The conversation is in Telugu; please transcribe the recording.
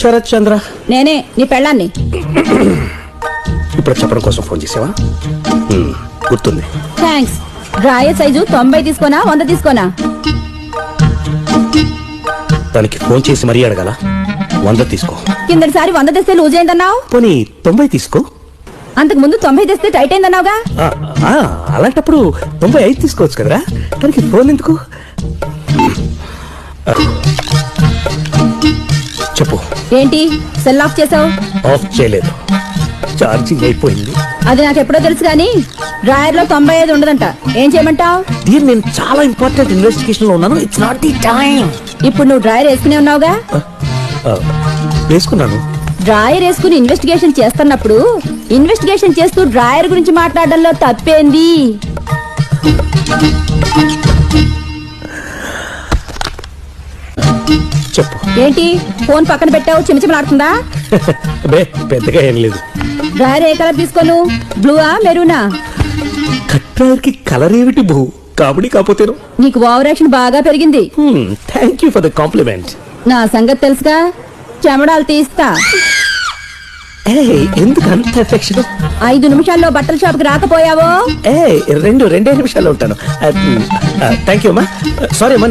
శరత్ చంద్ర. నేనే నీ పెళ్ళాన్ని. ఇప్పుడు చెప్పడం కోసం ఫోన్ చేసావా? గుర్తుంది. థ్యాంక్స్. Drawer size 90 తీసుకోనా 100 తీసుకోనా? దానికి ఫోన్ చేసి మరీ అడగాల? 100 తీసుకో. కిందటిసారి 100 తెస్తే లూజ్ అయిందన్నావు. పోనీ 90 తీసుకో. అంతకు ముందు 90 తెస్తే టైట్ అయిందన్నావుగా. అలాంటప్పుడు 95 తీసుకోవచ్చు కదరా. దానికి ఫోన్ ఎందుకు? చెప్పు. ఏంటి సెల్ ఆఫ్ చేసావు? ఆఫ్ చేయలేదు, ఛార్జింగ్ అయిపోయింది. అది నాకు ఎప్పుడో తెలుసు కానీ డ్రాయర్ లో 95 ఉండదంట. ఏం చేయమంటావు? దీన్ని నేను చాలా ఇంపార్టెంట్ ఇన్వెస్టిగేషన్ లో ఉన్నాను. It's not the time. ఇప్పుడు నువ్వు డ్రాయర్ వేసుకునే ఉన్నావుగా. వేసుకున్నాను. డ్రాయర్ వేసుకుని ఇన్వెస్టిగేషన్ చేస్తున్నప్పుడు ఇన్వెస్టిగేషన్ చేస్తూ డ్రాయర్ గురించి మాట్లాడడంలో తప్పేంది? చెప్పు. ఏంటి ఫోన్ పక్కన పెట్టావు? చిమచిమలాడుతుందా? బే పెద్దగా ఏం లేదు. డ్రాయర్ ఏ కలర్ తీసుకోను? బ్లూవా మెరూనా? కట్టారికి కలర్ ఏమిటి బహు కాబడి కాకపోతేను. నీకు ఓవర్ యాక్షన్ బాగా పెరిగింది. Thank you for the complement. నా సంగతి తెలుసుగా, చెమడాలు తీస్తా. ఎందుకు అంత ఎఫెక్షన్? 5 నిమిషాల్లో బట్టల షాప్ కి రాకపోయావో రెండే నిమిషాల్లో ఉంటాను. థ్యాంక్ యూ అమ్మా. సారీ అమ్మా, నేను